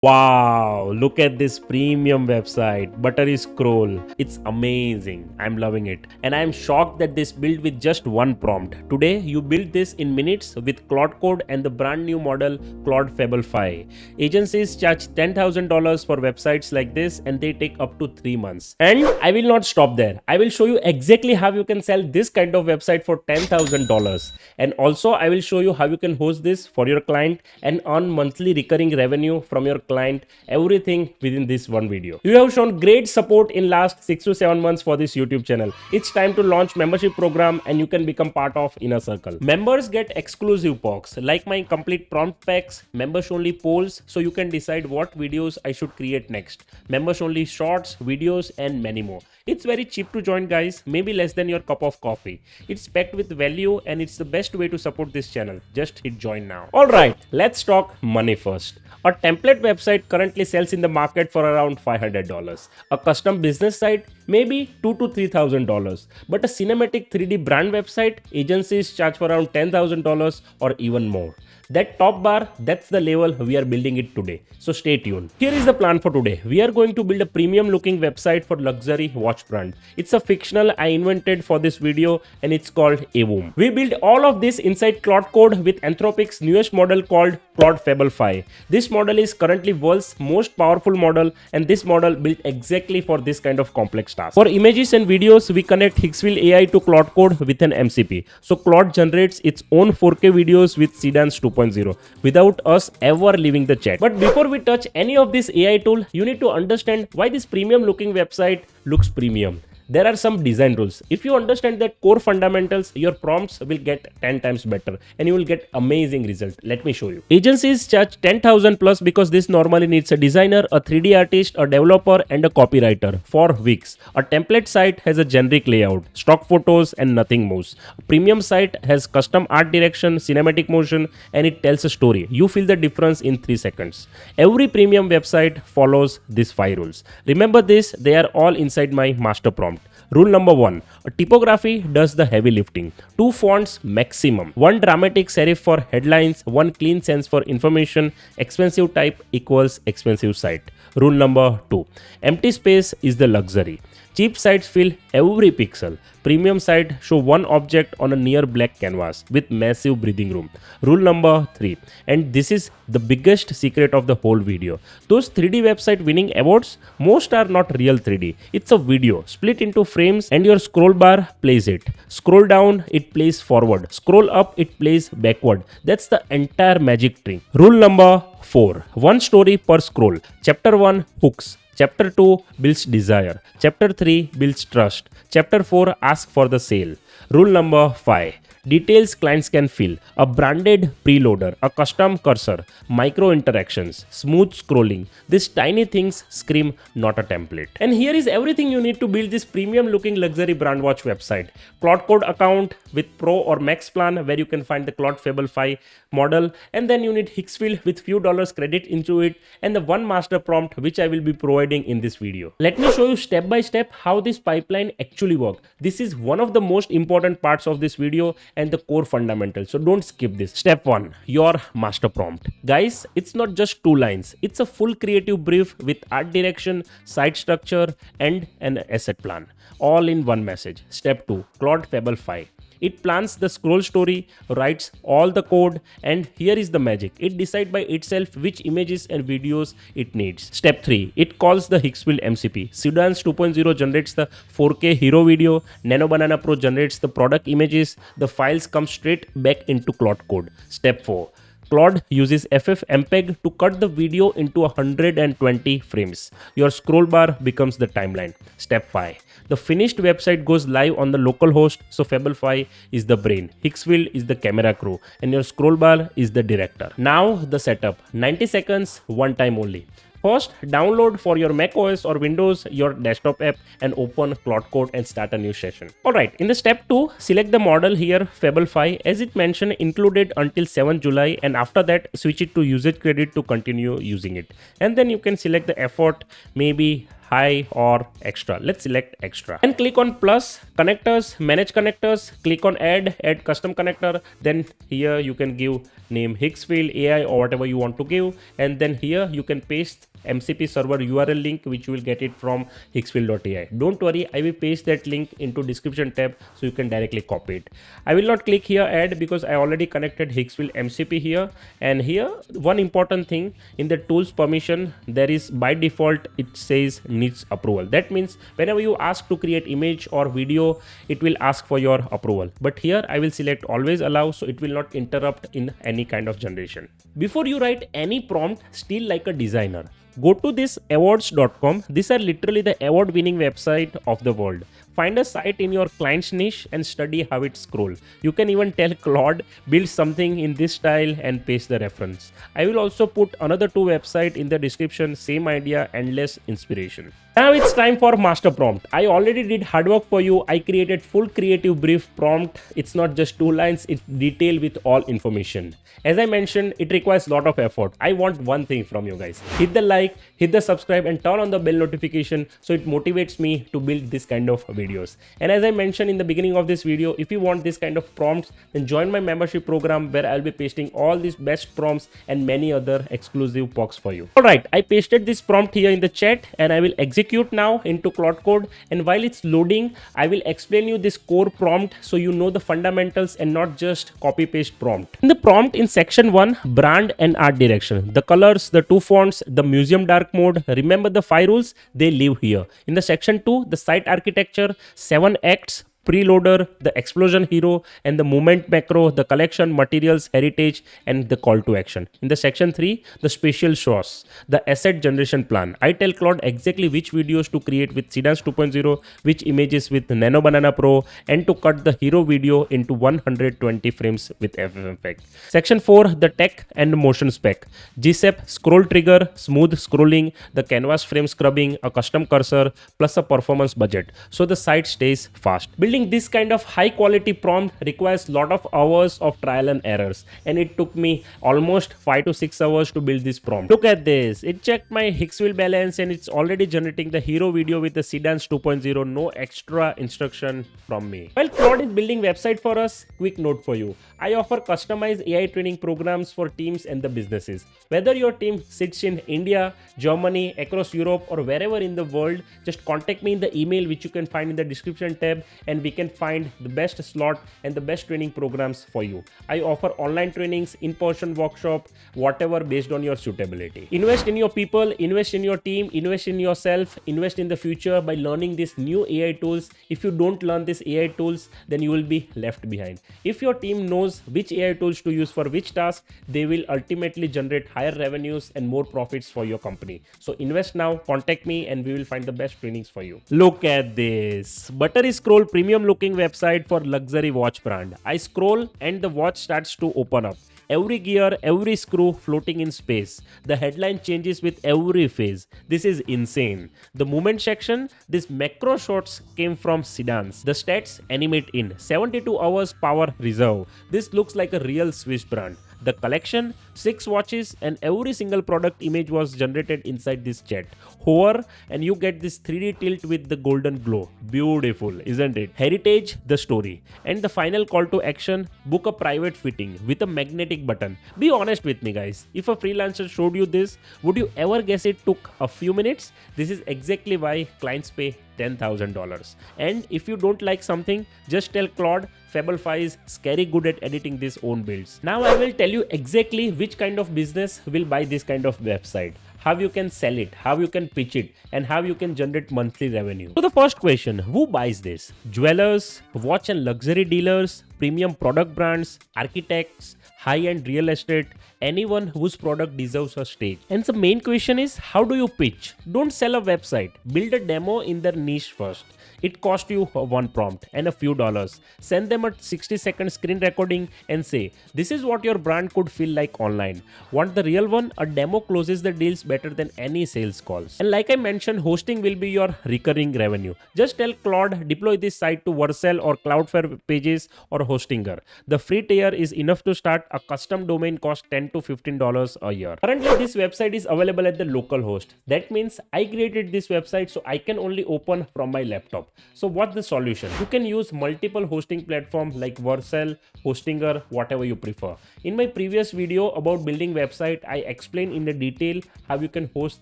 Wow, look at this premium website, Buttery Scroll. It's amazing. I'm loving it. And I'm shocked that this built with just one prompt. Today, you build this in minutes with Claude Code and the brand new model Claude Fable 5. Agencies charge $10,000 for websites like this and they take up to 3 months. And I will not stop there. I will show you exactly how you can sell this kind of website for $10,000. And also, I will show you how you can host this for your client and earn monthly recurring revenue from your client, everything within this one video. You have shown great support in last 6 to 7 months for this YouTube channel. It's time to launch membership program and you can become part of Inner Circle. Members get exclusive perks like my complete prompt packs, members only polls so you can decide what videos I should create next, members only shorts, videos and many more. It's very cheap to join guys, maybe less than your cup of coffee. It's packed with value and it's the best way to support this channel. Just hit join now. Alright, let's talk money first. A template website currently sells in the market for around $500. A custom business site maybe $2,000 to $3,000. But a cinematic 3D brand website, agencies charge for around $10,000 or even more. That top bar, that's the level we are building it today. So stay tuned. Here is the plan for today. We are going to build a premium looking website for luxury watch brand. It's a fictional I invented for this video and it's called AEVUM. We build all of this inside Claude Code with Anthropic's newest model called Claude Fable 5. This model is currently world's most powerful model and this model built exactly for this kind of complex task. For images and videos, we connect Higgsfield AI to Claude Code with an MCP. So Claude generates its own 4K videos with Seedance 2.0 without us ever leaving the chat. But before we touch any of this AI tool, you need to understand why this premium looking website looks premium. There are some design rules. If you understand that core fundamentals, your prompts will get 10 times better and you will get amazing result. Let me show you. Agencies charge 10,000 plus because this normally needs a designer, a 3D artist, a developer and a copywriter for weeks. A template site has a generic layout, stock photos and nothing moves. A premium site has custom art direction, cinematic motion and it tells a story. You feel the difference in 3 seconds. Every premium website follows these 5 rules. Remember this, they are all inside my master prompt. Rule number 1. A typography does the heavy lifting. 2 fonts maximum. 1 dramatic serif for headlines, 1 clean sans for information. Expensive type equals expensive site. Rule number 2. Empty space is the luxury. Cheap sites fill every pixel. Premium site show one object on a near black canvas with massive breathing room. Rule number 3. And this is the biggest secret of the whole video. Those 3D website winning awards, most are not real 3D. It's a video split into frames and your scroll bar plays it. Scroll down, it plays forward. Scroll up, it plays backward. That's the entire magic trick. Rule number 4. One story per scroll. Chapter 1 hooks. Chapter 2 builds desire. Chapter 3 builds trust. Chapter 4 asks for the sale. Rule number 5. Details clients can feel. A branded preloader, a custom cursor, micro interactions, smooth scrolling. These tiny things scream not a template. And here is everything you need to build this premium looking luxury brand watch website. Claude Code account with Pro or Max plan where you can find the Claude Fable 5 model, and then you need Higgsfield with few dollars credit into it and the one master prompt which I will be providing in this video. Let me show you step by step how this pipeline actually works. This is one of the most important parts of this video and the core fundamentals, so don't skip this. Step 1. Your master prompt. Guys, it's not just 2 lines, it's a full creative brief with art direction, site structure and an asset plan, all in one message. Step 2. Claude Fable 5. It plans the scroll story, writes all the code, and here is the magic. It decides by itself which images and videos it needs. Step 3. It calls the Higgsfield MCP. Seedance 2.0 generates the 4K hero video. Nano Banana Pro generates the product images. The files come straight back into Claude Code. Step 4. Claude uses FFmpeg to cut the video into 120 frames. Your scroll bar becomes the timeline. Step 5. The finished website goes live on the local host, so Fable 5 is the brain, Higgsfield is the camera crew, and your scroll bar is the director. Now the setup. 90 seconds, one time only. First, download for your Mac OS or Windows your desktop app and open Claude Code and start a new session. Alright, in the step 2, select the model here, Fable 5, as it mentioned included until 7 July, and after that switch it to usage credit to continue using it. And then you can select the effort, maybe high or extra. Let's select extra and click on plus, connectors, manage connectors, click on add custom connector. Then here you can give name Higgsfield AI or whatever you want to give, and then here you can paste MCP server URL link, which you will get it from higgsfield.ai. Don't worry, I will paste that link into description tab so you can directly copy it. I will not click here add because I already connected Higgsfield MCP here. And here one important thing, in the tools permission there is by default it says needs approval. That means whenever you ask to create image or video, it will ask for your approval, but here I will select always allow, so it will not interrupt in any kind of generation. Before you write any prompt, still like a designer, go to this Awwwards.com. These are literally the award winning website of the world. Find a site in your client's niche and study how it scrolls. You can even tell Claude build something in this style and paste the reference. I will also put another 2 websites in the description, same idea, endless inspiration. Now it's time for master prompt. I already did hard work for you. I created full creative brief prompt. It's not just 2 lines, it's detailed with all information. As I mentioned, it requires a lot of effort. I want one thing from you guys. Hit the like, hit the subscribe and turn on the bell notification so it motivates me to build this kind of videos. And as I mentioned in the beginning of this video, if you want this kind of prompts, then join my membership program where I'll be pasting all these best prompts and many other exclusive perks for you. Alright, I pasted this prompt here in the chat and I will execute now into Claude Code, and while it's loading, I will explain you this core prompt so you know the fundamentals and not just copy paste prompt. In the prompt in section 1, brand and art direction, the colors, the 2 fonts, the museum dark mode, remember the 5 rules, they live here. In the section 2, the site architecture, 7 acts, preloader, the explosion hero, and the movement macro, the collection, materials, heritage, and the call to action. In the section 3, the spatial source, the asset generation plan. I tell Claude exactly which videos to create with Seedance 2.0, which images with Nano Banana Pro, and to cut the hero video into 120 frames with AEVUM effect. Section 4, the tech and motion spec, GSEP, scroll trigger, smooth scrolling, the canvas frame scrubbing, a custom cursor, plus a performance budget, so the site stays fast. Building this kind of high quality prompt requires lot of hours of trial and errors, and it took me almost 5 to 6 hours to build this prompt. Look at this, it checked my Higgsfield balance and it's already generating the hero video with the Seedance 2.0, no extra instruction from me. While Claude is building website for us, quick note for you, I offer customized AI training programs for teams and the businesses. Whether your team sits in India, Germany, across Europe or wherever in the world, just contact me in the email which you can find in the description tab, and we can find the best slot and the best training programs for you. I offer online trainings, in-person workshop, whatever based on your suitability. Invest in your people, invest in your team, invest in yourself, invest in the future by learning these new AI tools. If you don't learn these AI tools, then you will be left behind. If your team knows which AI tools to use for which task, they will ultimately generate higher revenues and more profits for your company. So invest now, contact me, and we will find the best trainings for you. Look at this buttery scroll premium looking website for luxury watch brand. I scroll and the watch starts to open up. Every gear, every screw floating in space. The headline changes with every phase. This is insane. The movement section, this macro shots came from Seedance. The stats animate in 72 hours power reserve. This looks like a real Swiss brand. The collection, 6 watches, and every single product image was generated inside this chat. Hover and you get this 3D tilt with the golden glow. Beautiful, isn't it? Heritage, the story. And the final call to action, book a private fitting with a magnetic button. Be honest with me guys, if a freelancer showed you this, would you ever guess it took a few minutes? This is exactly why clients pay $10,000. And if you don't like something, just tell Claude Fable 5 is scary good at editing these own builds. Now I will tell you exactly which kind of business will buy this kind of website, how you can sell it, how you can pitch it, and how you can generate monthly revenue. So the first question, who buys this? Jewelers, watch and luxury dealers, premium product brands, architects, high-end real estate, anyone whose product deserves a stage. And the main question is, how do you pitch? Don't sell a website, build a demo in their niche first. It cost you one prompt and a few dollars. Send them a 60-second screen recording and say, this is what your brand could feel like online. Want the real one? A demo closes the deals better than any sales calls. And like I mentioned, hosting will be your recurring revenue. Just tell Claude, deploy this site to Vercel or Cloudflare pages or Hostinger. The free tier is enough to start. A custom domain costs $10 to $15 a year. Currently, this website is available at the local host. That means I created this website so I can only open from my laptop. So what's the solution? You can use multiple hosting platforms like Vercel, Hostinger, whatever you prefer. In my previous video about building website, I explained in the detail how you can host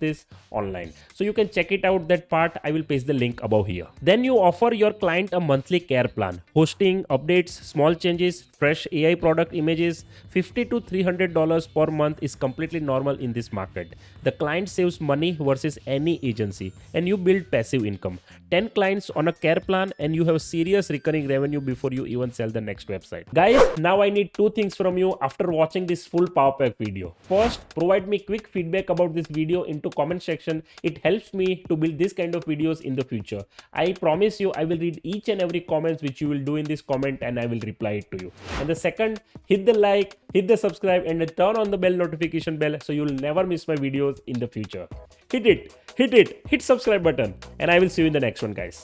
this online. So you can check it out, that part. I will paste the link above here. Then you offer your client a monthly care plan. Hosting, updates, small changes, fresh AI product images. $50 to $300 per month is completely normal in this market. The client saves money versus any agency, and you build passive income. 10 clients on a care plan and you have serious recurring revenue before you even sell the next website. Guys, now I need two things from you after watching this full power pack video. First, provide me quick feedback about this video into comment section. It helps me to build this kind of videos in the future. I promise you I will read each and every comments which you will do in this comment and I will reply it to you. And the second, hit the like, hit the subscribe and turn on the bell notification bell so you will never miss my videos in the future. Hit subscribe button, and I will see you in the next one, guys.